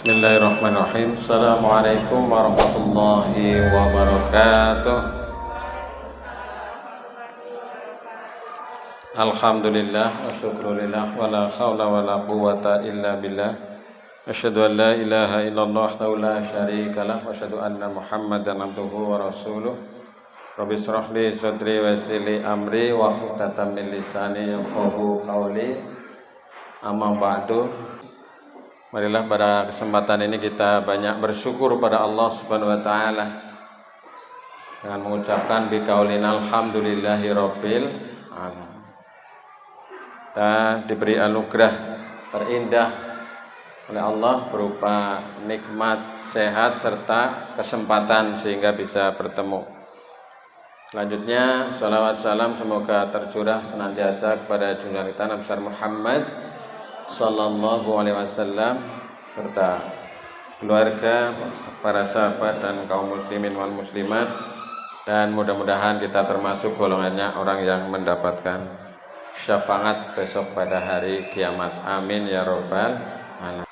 Bismillahirrahmanirrahim. Assalamualaikum warahmatullahi wabarakatuh. Alhamdulillah wa syukrulillah wa la hawla wa la quwwata illa billah. Asyhadu an la ilaha illallah wahdahu la syarikalah wa asyhadu anna Muhammadan abduhu wa rasuluh. Rabbi shrah li sadri wa yassir li amri wa hlul min lisani yafqahu qawli. Amma ba'du. Marilah pada kesempatan ini kita banyak bersyukur pada Allah Subhanahu wa taala dengan mengucapkan biqaulina alhamdulillahi rabbil alamin. Kita diberi anugerah terindah oleh Allah berupa nikmat sehat serta kesempatan sehingga bisa bertemu. Selanjutnya salawat salam semoga tercurah senantiasa kepada junjungan kita Nabi Muhammad sallallahu alaihi wasallam serta keluarga, para sahabat dan kaum muslimin wal muslimat, dan mudah-mudahan kita termasuk golongannya orang yang mendapatkan syafaat besok pada hari kiamat. Amin ya rabbal alamin.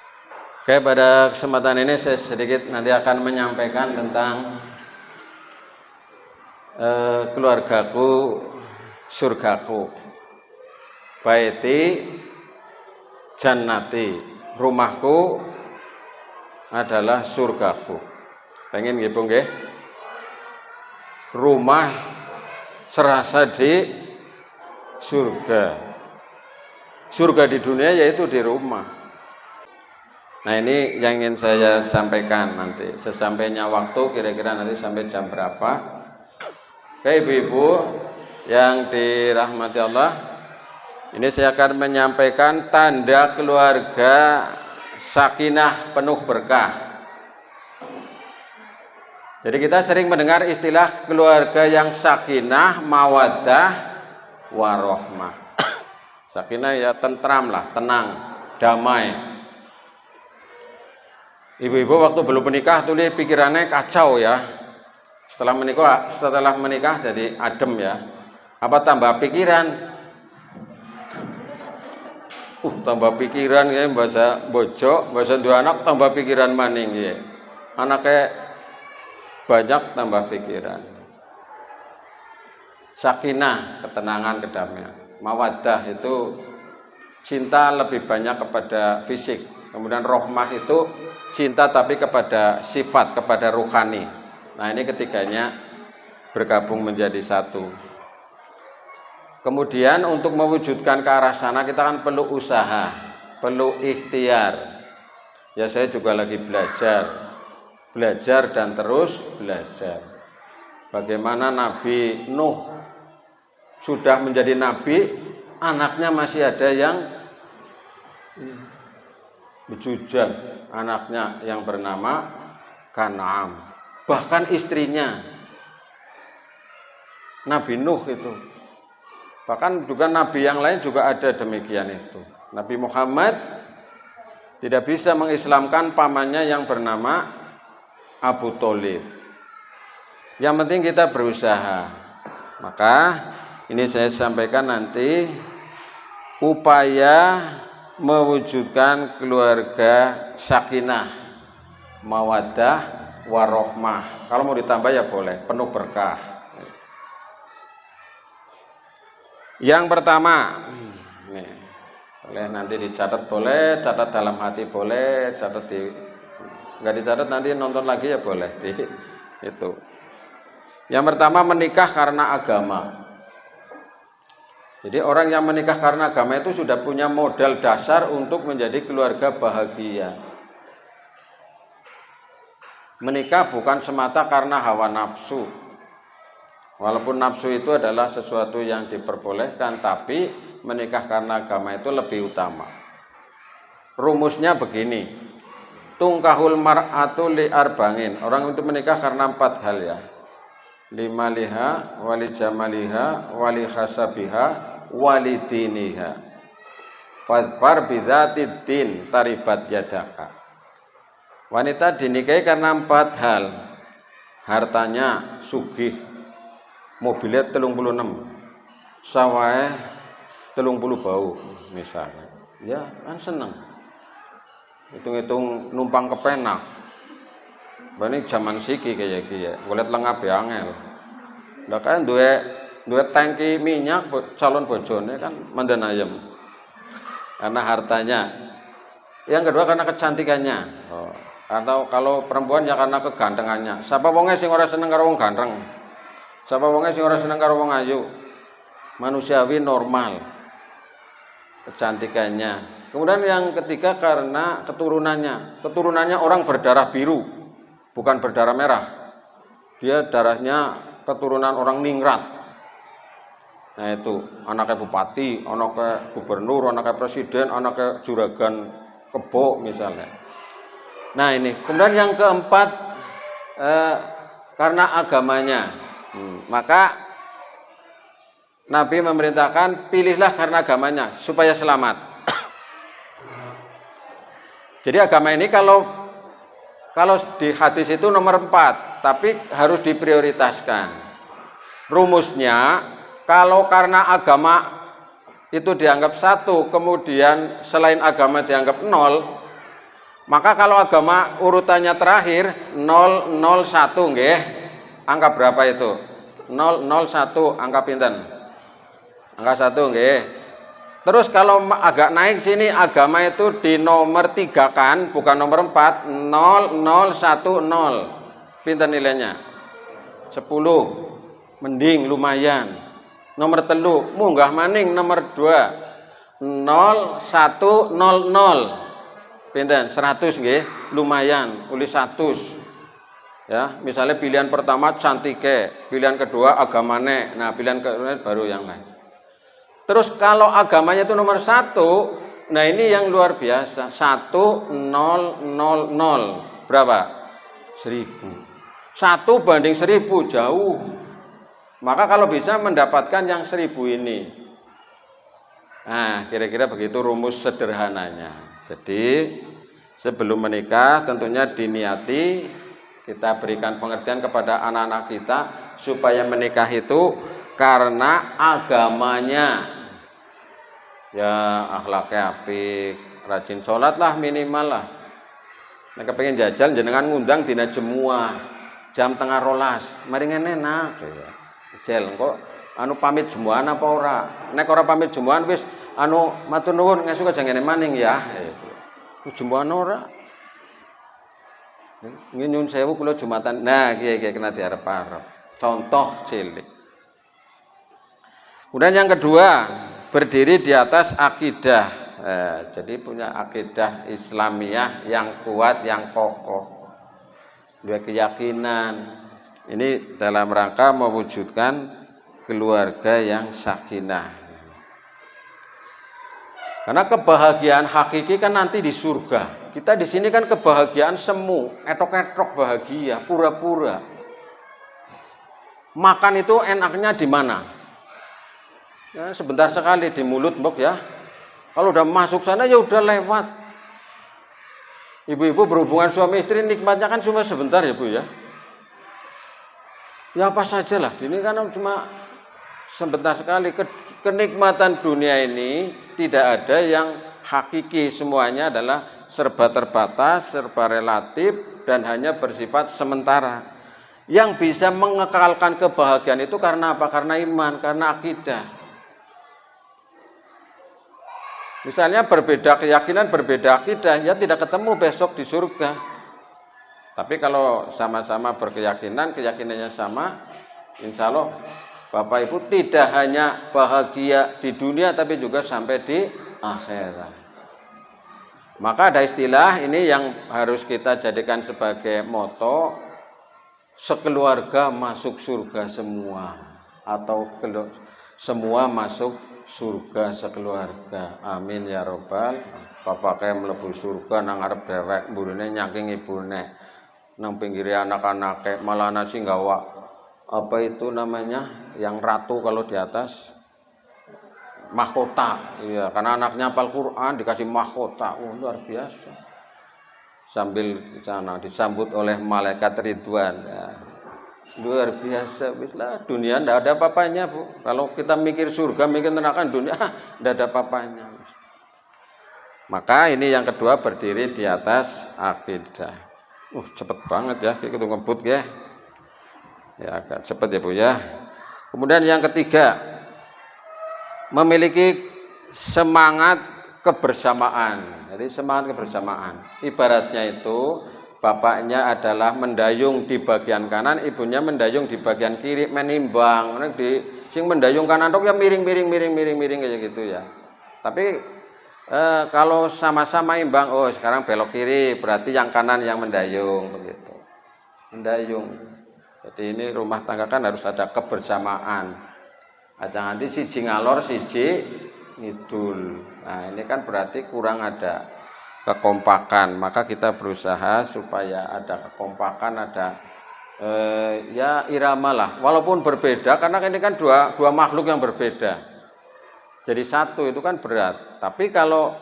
Oke, pada kesempatan ini saya sedikit nanti akan menyampaikan tentang keluargaku, surgaku. Baiti jannati, rumahku adalah surgaku. Pengen nggih nggih? Rumah serasa di surga. Surga di dunia yaitu di rumah. Nah, ini yang ingin saya sampaikan nanti. Sesampainya waktu, kira-kira nanti sampai jam berapa? Oke, ibu-ibu yang dirahmati Allah, ini saya akan menyampaikan tanda keluarga sakinah penuh berkah. Jadi kita sering mendengar istilah keluarga yang sakinah, mawaddah, warohmah. Sakinah ya tentram lah, tenang, damai. Ibu-ibu waktu belum menikah tuh pikirannya kacau ya. Setelah menikah jadi adem ya. Apa tambah pikiran? Tambah pikiran ya, bahasa bojo, bahasa dua anak tambah pikiran maning ya. Anaknya banyak tambah pikiran. Sakinah, ketenangan, kedamaian. Mawaddah itu cinta lebih banyak kepada fisik. Kemudian rohmah itu cinta tapi kepada sifat, kepada ruhani. Nah, ini ketiganya bergabung menjadi satu. Kemudian untuk mewujudkan ke arah sana kita kan perlu usaha, perlu ikhtiar. Ya, saya juga lagi belajar dan terus belajar. Bagaimana Nabi Nuh sudah menjadi nabi, anaknya masih ada yang bejujal, anaknya yang bernama Kan'am. Bahkan istrinya Nabi Nuh itu. Bahkan juga nabi yang lain juga ada demikian itu. Nabi Muhammad tidak bisa mengislamkan pamannya yang bernama Abu Thalib. Yang penting kita berusaha. Maka ini saya sampaikan nanti upaya mewujudkan keluarga sakinah, mawaddah, warohmah. Kalau mau ditambah ya boleh, penuh berkah. Yang pertama, nih, boleh nanti dicatat, boleh catat dalam hati, boleh catat di, nggak dicatat nanti nonton lagi ya boleh itu. Yang pertama, menikah karena agama. Jadi orang yang menikah karena agama itu sudah punya modal dasar untuk menjadi keluarga bahagia. Menikah bukan semata karena hawa nafsu. Walaupun nafsu itu adalah sesuatu yang diperbolehkan, tapi menikah karena agama itu lebih utama. Rumusnya begini, tungkahul mar'atu li arba'in. Orang itu menikah karena 4 hal ya. Limaliha, wali jamaliha, wali hasabiha, wali diniha. Fadfar bidzatid din taribat yadaka. Wanita dinikahi karena 4 hal. Hartanya sugih, mobilnya 36, sawahnya 30 bau misalnya, ya kan seneng. Hitung-hitung numpang kepenak. Bani zaman siki kayak iki ya. Golek lengap ya angel. Lah kan duwe tangki minyak calon bojone kan manden ayem. Karena hartanya. Yang kedua karena kecantikannya. Oh. Atau kalau perempuan ya karena kegantengannya. Siapa wonge sing ora seneng karo wong ganteng? Siapa wonge sing ora seneng karo wong ayu? Manusiawi normal. Kecantikannya. Kemudian yang ketiga karena keturunannya. Keturunannya orang berdarah biru, bukan berdarah merah. Dia darahnya keturunan orang ningrat. Nah itu, anaknya bupati, anaknya gubernur, anaknya presiden, anaknya juragan kebo misalnya. Nah ini, kemudian yang keempat karena agamanya. Maka Nabi memerintahkan pilihlah karena agamanya supaya selamat. Jadi agama ini kalau di hadis itu nomor 4, tapi harus diprioritaskan. Rumusnya kalau karena agama itu dianggap 1, kemudian selain agama dianggap 0, maka kalau agama urutannya terakhir 001 nggih. Angka berapa itu? 001 angka pinten? Angka 1 nggih. Terus kalau agak naik sini agama itu di nomor 3 kan, bukan nomor 4, 0010. Pinten nilainya? 10. Mending lumayan. Nomor 3 munggah maning nomor 2. 0100. Pinten? 100 nggih. Lumayan, uli 100. Ya, misalnya pilihan pertama cantike, pilihan kedua agamane, nah pilihan kedua baru yang lain. Terus kalau agamanya itu nomor 1, nah ini yang luar biasa, 1000. Berapa? 1000. 1 banding 1000 jauh. Maka kalau bisa mendapatkan yang 1000 ini. Nah, kira-kira begitu rumus sederhananya. Jadi sebelum menikah tentunya diniati kita berikan pengertian kepada anak-anak kita supaya menikah itu karena agamanya. Ya akhlaknya apik, rajin sholat lah minimal lah. Nek kepengin jajal jenengan ngundang dina Jemuah jam 11:30. Mari ngene nak. Jel engko pamit Jemuahan apa ora? Nek ora pamit Jemuahan wis matur nuwun ngesuk aja ngene maning ya. Jemuahan ora. Nggih nyuwun sewu kula Jumatan. Nah, kiye kena diarep-arep. Contoh cilik. Kemudian yang kedua, berdiri di atas akidah. Jadi punya akidah Islamiyah yang kuat, yang kokoh. Dua keyakinan. Ini dalam rangka mewujudkan keluarga yang sakinah. Karena kebahagiaan hakiki kan nanti di surga. Kita di sini kan kebahagiaan semu, etok-etok bahagia, pura-pura. Makan itu enaknya di mana? Ya, sebentar sekali di mulut, mbok ya. Kalau udah masuk sana ya udah lewat. Ibu-ibu berhubungan suami istri nikmatnya kan cuma sebentar ya Bu ya. Ya apa saja lah. Ini kan cuma sebentar sekali. Kenikmatan dunia ini tidak ada yang hakiki, semuanya adalah serba terbatas, serba relatif dan hanya bersifat sementara. Yang bisa mengekalkan kebahagiaan itu karena apa? Karena iman, karena akidah. Misalnya berbeda keyakinan, berbeda akidah, ya tidak ketemu besok di surga. Tapi kalau sama-sama berkeyakinan, keyakinannya sama, insya Allah Bapak Ibu tidak hanya bahagia di dunia tapi juga sampai di akhirat. Maka ada istilah ini yang harus kita jadikan sebagai moto, sekeluarga masuk surga semua, atau semua masuk surga sekeluarga. Amin ya robbal. Bapake mlebu surga nang arep dewek, mburine nyaking ibune. Nang pinggire anak-anake malah nasi gawa apa itu namanya yang ratu kalau di atas mahkota, iya karena anaknya hafal Quran dikasih mahkota, luar biasa. Sambil di sana disambut oleh malaikat Ridwan, ya. Luar biasa. Bislah dunia ndak ada apa-apanya Bu. Kalau kita mikir surga, mikir neraka, dunia ndak ada apa-apanya. Maka ini yang kedua berdiri di atas akidah. Cepet banget ya, kita ngebut ya. Ya agak cepet ya Bu ya. Kemudian yang ketiga, memiliki semangat kebersamaan. Jadi semangat kebersamaan. Ibaratnya itu bapaknya adalah mendayung di bagian kanan, ibunya mendayung di bagian kiri, menimbang. Sing mendayung kanan tok ya miring kayak gitu ya. Tapi kalau sama-sama imbang, sekarang belok kiri, berarti yang kanan yang mendayung begitu. Mendayung. Jadi ini rumah tangga kan harus ada kebersamaan. Aja nanti siji ngalor siji ngidul. Nah, ini kan berarti kurang ada kekompakan. Maka kita berusaha supaya ada kekompakan, ada ya irama lah. Walaupun berbeda, karena ini kan dua makhluk yang berbeda. Jadi satu itu kan berat. Tapi kalau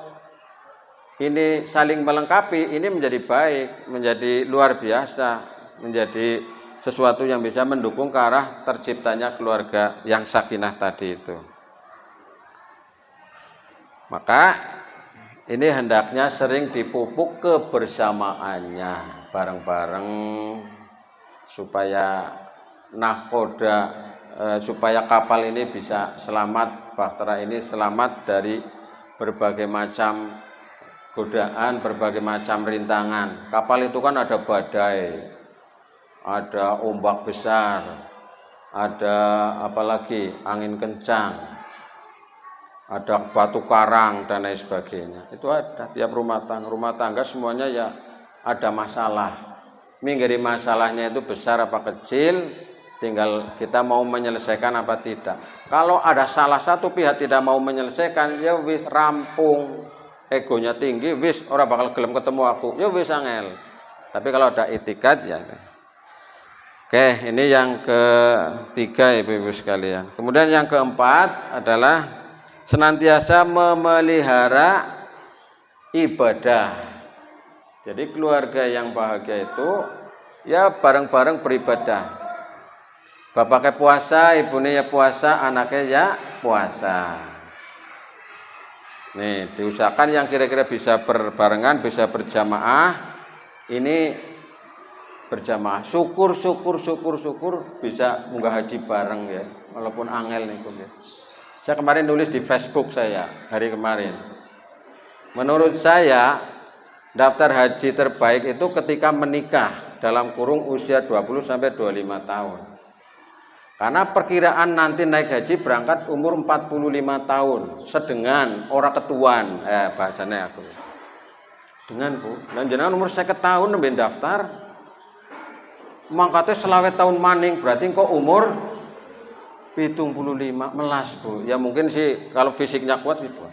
ini saling melengkapi, ini menjadi baik, menjadi luar biasa, menjadi sesuatu yang bisa mendukung ke arah terciptanya keluarga yang sakinah tadi itu. Maka ini hendaknya sering dipupuk kebersamaannya bareng-bareng supaya nahkoda, supaya kapal ini bisa selamat, bahtera ini selamat dari berbagai macam godaan, berbagai macam rintangan. Kapal itu kan ada badai, ada ombak besar, ada apalagi angin kencang, ada batu karang dan lain sebagainya. Itu ada tiap rumah tangga semuanya ya ada masalah. Minggiri masalahnya itu besar apa kecil, tinggal kita mau menyelesaikan apa tidak. Kalau ada salah satu pihak tidak mau menyelesaikan, ya wis rampung, egonya tinggi, wis orang bakal gelem ketemu aku, ya wis angel. Tapi kalau ada itikat ya. Oke, ini yang ketiga Ibu-ibu sekalian. Kemudian yang keempat adalah senantiasa memelihara ibadah. Jadi keluarga yang bahagia itu ya bareng-bareng beribadah. Bapaknya puasa, ibunya ya puasa, anaknya ya puasa. Nih, diusahakan yang kira-kira bisa berbarengan, bisa berjamaah. Ini berjamaah, syukur bisa munggah haji bareng ya, walaupun angel nih ya. Saya kemarin nulis di Facebook saya hari kemarin. Menurut saya daftar haji terbaik itu ketika menikah dalam kurung usia 20 sampai 25 tahun. Karena perkiraan nanti naik haji berangkat umur 45 tahun, sedengan orang ketuan, bahasanya aku. Dengan Bu, dan jenengan umur 50 tahun nembe daftar. Mangkatnya selawet tahun maning, berarti kok umur 75 melas Bu. Ya mungkin sih kalau fisiknya kuat itu.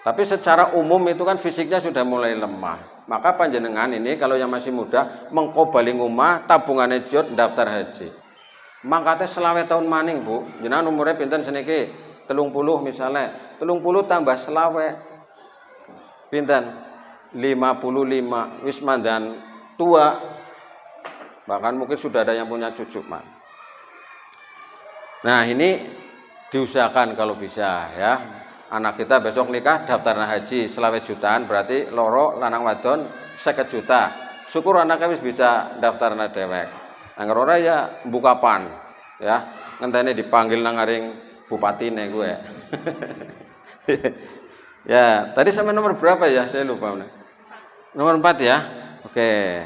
Tapi secara umum itu kan fisiknya sudah mulai lemah. Maka panjenengan ini kalau yang masih muda mengkobaling umah tabungannya jod daftar haji. Mangkatnya selawet tahun maning Bu. Jenengan umurnya pinten seniki 30 misalnya. 30 tambah selawet pinten 55 wis mandan tua. Bahkan mungkin sudah ada yang punya cucu man. Nah ini diusahakan kalau bisa ya. Anak kita besok nikah daftar haji selawet jutaan, berarti loro lanang wadon 50 juta. Syukur anaknya bisa daftar dewek. Angger ora ya buka pan ya. Ngenteni dipanggil nang ngaring bupatine gue. Ya, tadi sampai nomor berapa ya? Saya lupa. Nomor 4 ya. Oke.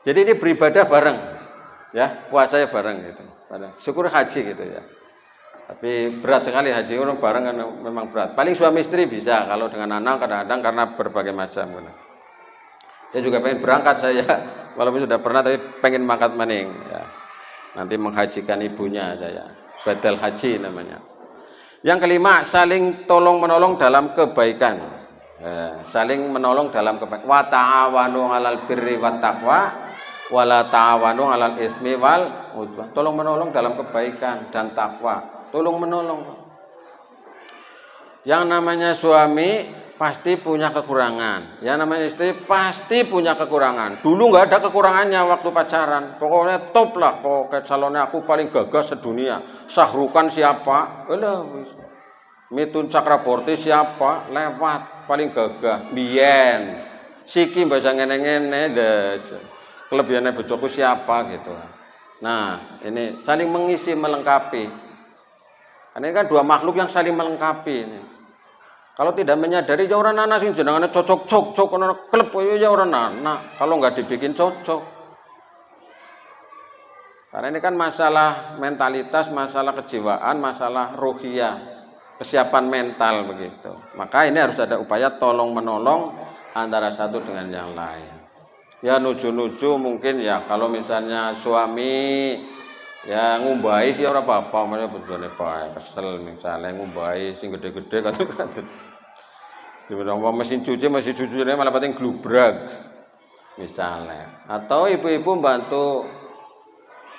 Jadi ini beribadah bareng, ya puasanya bareng gitu. Syukur haji gitu ya. Tapi berat sekali haji orang bareng kan memang berat. Paling suami istri bisa, kalau dengan anak kadang-kadang karena berbagai macam. Saya juga pengen berangkat saya, walaupun sudah pernah tapi pengen mangkat maning. Ya. Nanti menghajikan ibunya saya, badal haji namanya. Yang kelima, saling tolong menolong dalam kebaikan. Saling menolong dalam kebaikan. Wa ta'awanu 'alal birri wat taqwa wala ta'awanu 'alal ismi wal udwan. Tolong menolong dalam kebaikan dan takwa. Tolong menolong. Yang namanya suami pasti punya kekurangan. Yang namanya istri pasti punya kekurangan. Dulu nggak ada kekurangannya waktu pacaran. Pokoknya top lah. Pokoknya calonnya aku paling gagah sedunia. Sahrukan siapa? Mitun Cakraborty siapa? Lewat. paling gagah biyen. Siki baca ngene-ngene kelebihannya bojoku siapa gitu. Nah, ini saling mengisi melengkapi. Ini kan dua makhluk yang saling melengkapi ini. Kalau tidak menyadari ya orang anak sing jenengane cocok ono klep ya orang anak. Kalau nggak dibikin cocok. Karena ini kan masalah mentalitas, masalah kejiwaan, masalah ruhiyah, kesiapan mental begitu. Maka ini harus ada upaya tolong menolong antara satu dengan yang lain. Ya nuju-nuju mungkin ya kalau misalnya suami ya ngumbahi ya ora apa-apa, makanya bojone bae kesel misalnya ngumbahi sing gede-gede kan. Dibilang mesin cucinya malah penting glubrag misalnya. Atau ibu-ibu bantu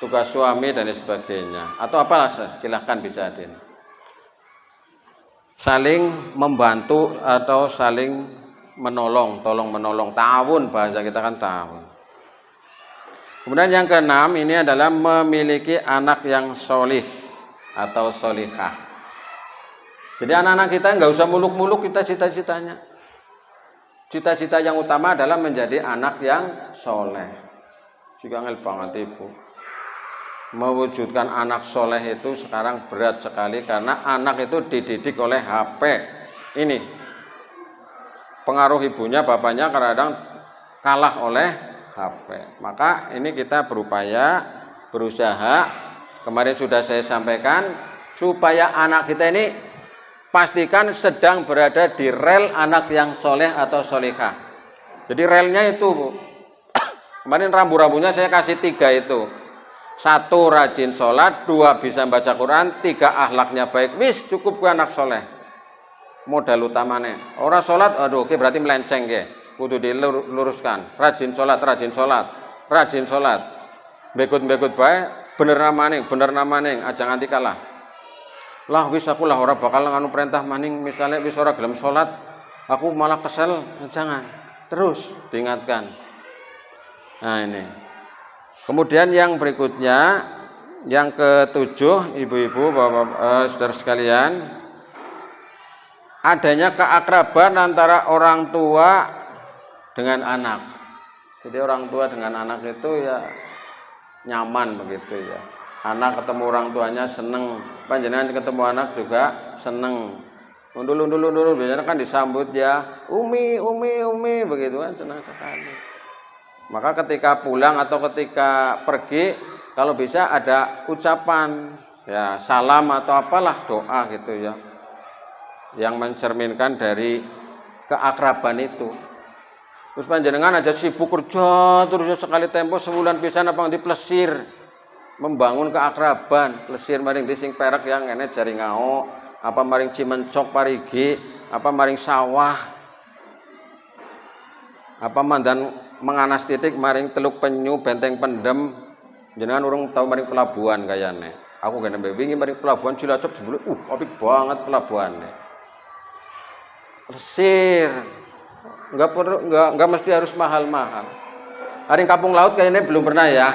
tugas suami dan sebagainya. Atau apalah silahkan bisa din. Saling membantu atau saling menolong, tolong menolong. Ta'awun bahasa kita kan ta'awun. Kemudian yang keenam ini adalah memiliki anak yang solih atau solihah. Jadi anak-anak kita nggak usah muluk-muluk kita cita-citanya. Cita-cita yang utama adalah menjadi anak yang soleh. Juga ngel banget ibu. Mewujudkan anak soleh itu sekarang berat sekali karena anak itu dididik oleh HP. Ini pengaruh ibunya, bapaknya kadang kalah oleh HP. Maka ini kita berusaha. Kemarin sudah saya sampaikan supaya anak kita ini pastikan sedang berada di rel anak yang soleh atau solihah. Jadi relnya itu kemarin rambu-rambunya saya kasih 3 itu. 1 rajin sholat, 2 bisa baca Quran, 3 akhlaknya baik. Wis cukup ke anak soleh. Modal utamanya. Orang sholat, aduh, oke berarti melenceng ke. Kudu diluruskan. Rajin sholat. Bekut baik, bener namaning, aja nganti kalah. Lah wis aku lah ora bakal nganu perintah maning, misalnya wis ora gelem sholat, aku malah kesel, jangan. Terus diingatkan. Nah ini. Kemudian yang berikutnya, yang ke-7, ibu-ibu, bapak, saudara sekalian, adanya keakraban antara orang tua dengan anak. Jadi orang tua dengan anak itu ya nyaman begitu ya. Anak ketemu orang tuanya seneng, panjenengan ketemu anak juga seneng. Undul biasanya kan disambut ya, umi begitu kan, senang sekali. Maka ketika pulang atau ketika pergi, kalau bisa ada ucapan ya salam atau apalah doa gitu ya, yang mencerminkan dari keakraban itu. Terus panjenengan aja sibuk kerja terus sekali tempo sebulan pisan apa diplesir membangun keakraban, plesir maring di sing perak yang ngene jari ngao, apa maring Cimencok Parigi, apa maring sawah, apa mandan menganas titik maring Teluk Penyu, Benteng Pendem, jenengan urung tahu maring pelabuhan kayane. Aku gak nembe wingi maring pelabuhan Cilacap jebule, apik banget pelabuhannya. Plesir. Enggak mesti harus mahal-mahal. Hari kampung laut kayaknya belum pernah ya.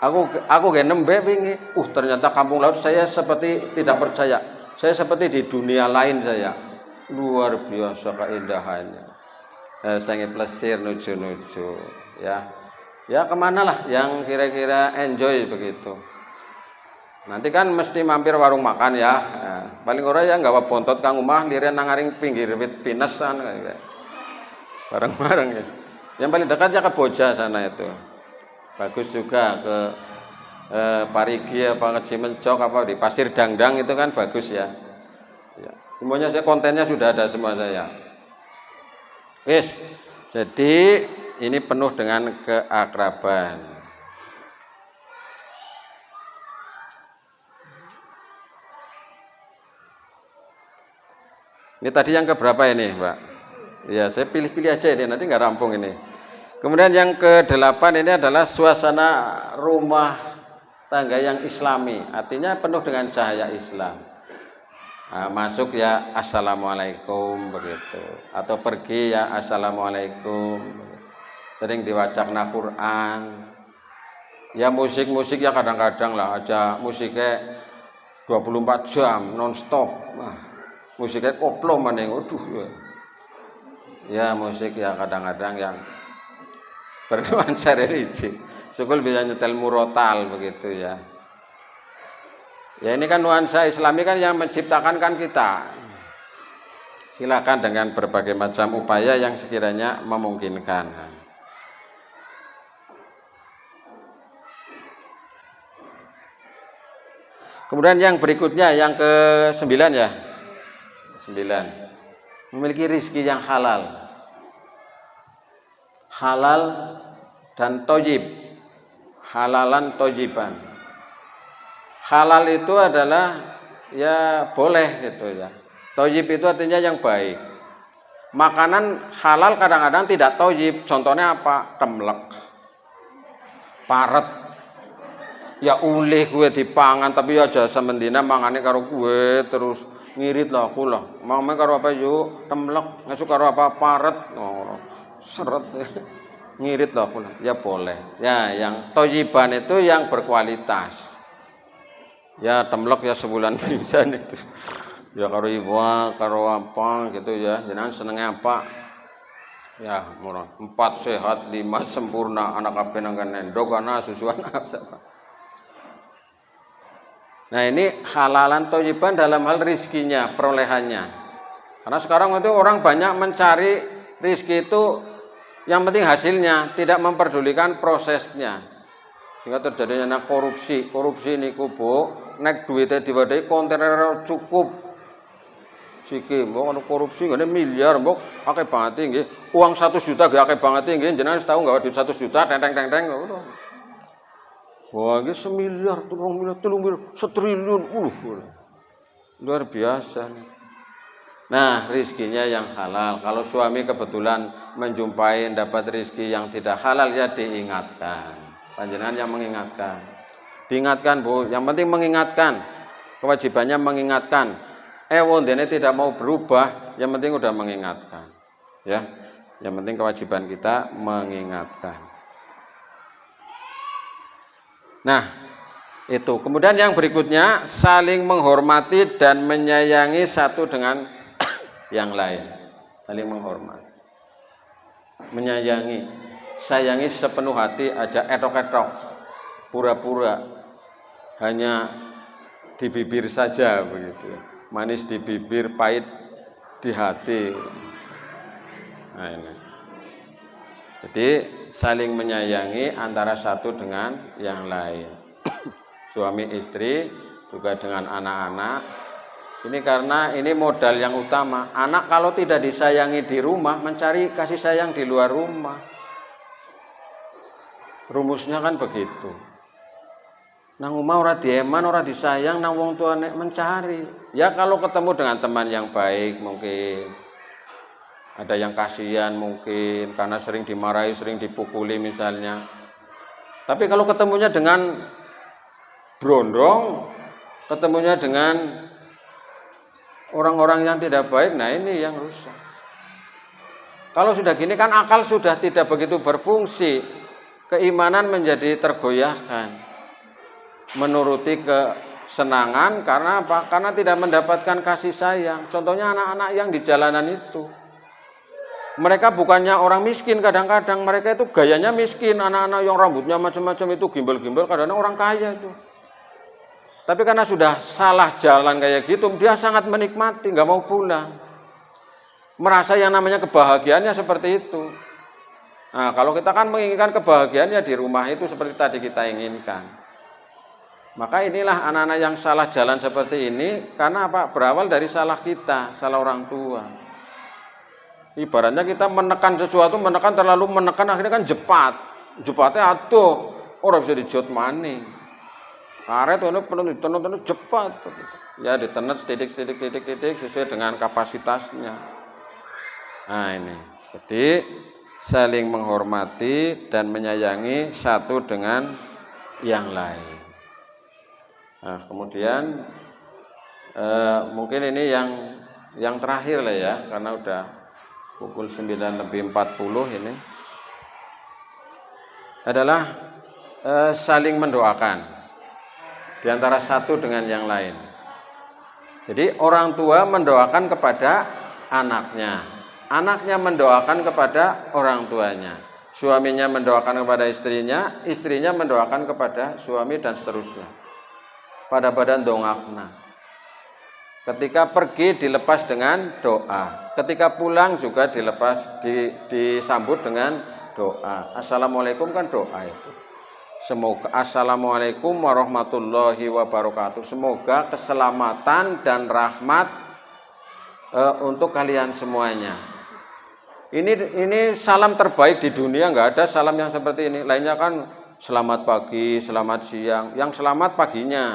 Aku gak nembe wingi. Ternyata kampung laut saya seperti tidak percaya. Saya seperti di dunia lain saya. Luar biasa keindahannya. Sangat plesir nuju ya. Ya kemana lah yang kira-kira enjoy begitu. Nanti kan mesti mampir warung makan ya. Paling ora ya nggawa bontot kang omah liren nang aring pinggir wit pinesan kayak. Bareng-bareng ya. Yang paling dekat ya ke Boja sana itu. Bagus juga ke Parigi apa ke Cimencok apa di Pasir Dangdang itu kan bagus ya. Ya. Semuanya saya kontennya sudah ada semua saya. Wis. Jadi ini penuh dengan keakraban. Ini tadi yang keberapa ini, Mbak? Ya, saya pilih-pilih aja ini, nanti nggak rampung ini. Kemudian yang ke-8 ini adalah suasana rumah tangga yang islami, artinya penuh dengan cahaya Islam. Nah, masuk ya assalamualaikum begitu, atau pergi ya assalamualaikum. Sering diwacana Quran. Ya musik ya kadang-kadang lah aja musiknya 24 jam non-stop. Nah, musiknya koplo maning, waduh ya. Ya musik ya kadang-kadang yang bernuansa religi. Syukur bisa nyetel murotal begitu ya. Ya ini kan nuansa Islami kan yang menciptakan kan kita. Silakan dengan berbagai macam upaya yang sekiranya memungkinkan. Kemudian yang berikutnya yang ke-9 ya. 9. Memiliki rizki yang halal. Halal dan thayyib. Halalan thayyiban. Halal itu adalah ya boleh gitu ya. Thayyib itu artinya yang baik. Makanan halal kadang-kadang tidak thayyib. Contohnya apa? Temlek. Paret. Ya ulih gue dipangan tapi ya jasa mendina mangane karo gue terus ngirit lah aku lah. Mangane karo apa yuk? Temlek. Ngesuk karo apa? Paret. Oh, seret. Ngirit lah aku lah. Ya boleh. Ya yang thayyiban itu yang berkualitas. Ya temlek ya sebulan bisa itu. Ya karo iwa, karo apa gitu ya. Jenengan senengnya apa? Ya murah. 4 sehat, 5 sempurna, anak kabeh nang nendok ana susuan apa. Nah ini halalan thayyiban dalam hal rizkinya, perolehannya. Karena sekarang itu orang banyak mencari rizki itu yang penting hasilnya, tidak memperdulikan prosesnya. Sehingga terjadinya korupsi. Korupsi ini kubu, nek duitnya diwadai kontainer cukup. Siki, mbok ana korupsi ngene miliar, mbok akeh banget nggih. Uang 1 juta nggih akeh banget nggih. Jenengan tahu enggak duit 1 juta teng-teng ngono. Wah, ini 1 miliar, 2 miliar, 3 miliar, 1 triliun. Luar biasa nih. Nah, rizkinya yang halal. Kalau suami kebetulan menjumpai dapat rizki yang tidak halal, ya diingatkan. Panjenengan yang mengingatkan. Diingatkan, Bu. Yang penting mengingatkan. Kewajibannya mengingatkan. Wondene tidak mau berubah, yang penting udah mengingatkan. Ya. Yang penting kewajiban kita mengingatkan. Nah, itu. Kemudian yang berikutnya, saling menghormati dan menyayangi satu dengan yang lain. Saling menghormati. Menyayangi. Sayangi sepenuh hati aja etok-etok. Pura-pura. Hanya di bibir saja begitu. Manis di bibir, pahit di hati. Nah ini. Jadi saling menyayangi antara satu dengan yang lain. Suami istri juga dengan anak-anak. Ini karena ini modal yang utama. Anak kalau tidak disayangi di rumah, mencari kasih sayang di luar rumah. Rumusnya kan begitu. Nang omah ora dieman, ora disayang, nang wong tuane mencari. Ya kalau ketemu dengan teman yang baik mungkin. Ada yang kasihan mungkin karena sering dimarahi, sering dipukuli misalnya. Tapi kalau ketemunya dengan brondong, ketemunya dengan orang-orang yang tidak baik, nah ini yang rusak. Kalau sudah gini kan akal sudah tidak begitu berfungsi. Keimanan menjadi tergoyahkan. Menuruti kesenangan karena apa? Karena tidak mendapatkan kasih sayang. Contohnya anak-anak yang di jalanan itu. Mereka bukannya orang miskin kadang-kadang, mereka itu gayanya miskin, anak-anak yang rambutnya macam-macam itu gimbal-gimbal, kadang-kadang orang kaya itu. Tapi karena sudah salah jalan kayak gitu, dia sangat menikmati, nggak mau pulang. Merasa yang namanya kebahagiaannya seperti itu. Nah, kalau kita kan menginginkan kebahagiaannya di rumah itu seperti tadi kita inginkan. Maka inilah anak-anak yang salah jalan seperti ini, karena apa? Berawal dari salah kita, salah orang tua. Ibaratnya kita menekan sesuatu, terlalu menekan akhirnya kan jepat. Jepatnya atuh, orang bisa dijot maning. Karet itu penuh jepat. Ya ditenet titik sesuai dengan kapasitasnya. Nah ini. Jadi saling menghormati dan menyayangi satu dengan yang lain. Nah kemudian mungkin ini yang terakhir lah ya, karena udah pukul 9:40 ini adalah saling mendoakan di antara satu dengan yang lain. Jadi orang tua mendoakan kepada anaknya, anaknya mendoakan kepada orang tuanya, suaminya mendoakan kepada istrinya, istrinya mendoakan kepada suami dan seterusnya. Pada badan dongakna. Ketika pergi dilepas dengan doa, ketika pulang juga disambut dengan doa. Assalamualaikum kan doa itu. Semoga assalamualaikum warahmatullahi wabarakatuh. Semoga keselamatan dan rahmat untuk kalian semuanya. Ini salam terbaik di dunia, nggak ada salam yang seperti ini. Lainnya kan selamat pagi, selamat siang. Yang selamat paginya,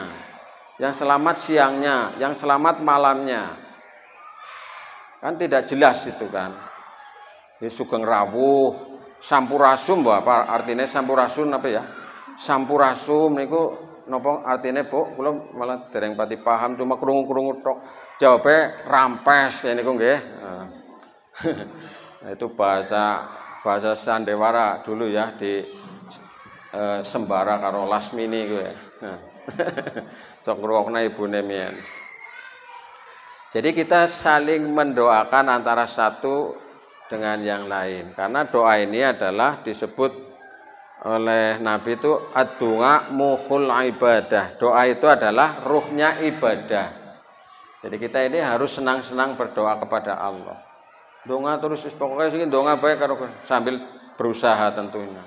yang selamat siangnya, yang selamat malamnya. Kan tidak jelas itu kan. Ini sugeng rawuh, sampurasum, apa artinya sampurasum apa ya? Sampurasum niku napa artine Bu? Kula malah dereng pati paham, cuma krungu-krungu tok. Jawabe rampes kene niku nggih. Nah, itu bahasa Sandewara dulu ya di Sembara karo Lasmini kuwi. Nah. Sok ngrungokna ibune miyen. Jadi kita saling mendoakan antara satu dengan yang lain. Karena doa ini adalah disebut oleh Nabi itu ad-du'a mukhul ibadah. Doa itu adalah ruhnya ibadah. Jadi kita ini harus senang-senang berdoa kepada Allah. Doa terus pokoknya sing doa baik karo sambil berusaha tentunya.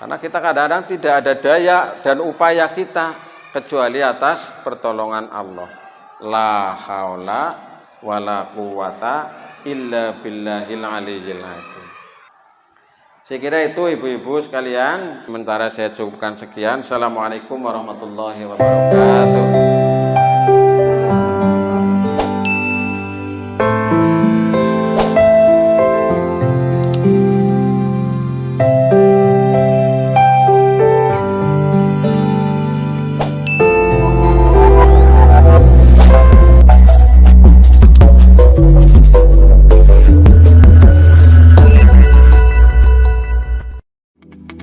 Karena kita kadang-kadang tidak ada daya dan upaya kita kecuali atas pertolongan Allah. La haula wala quwata illa billahil aliyyil azim. Saya kira itu ibu-ibu sekalian. Sementara saya cukupkan sekian. Assalamualaikum warahmatullahi wabarakatuh.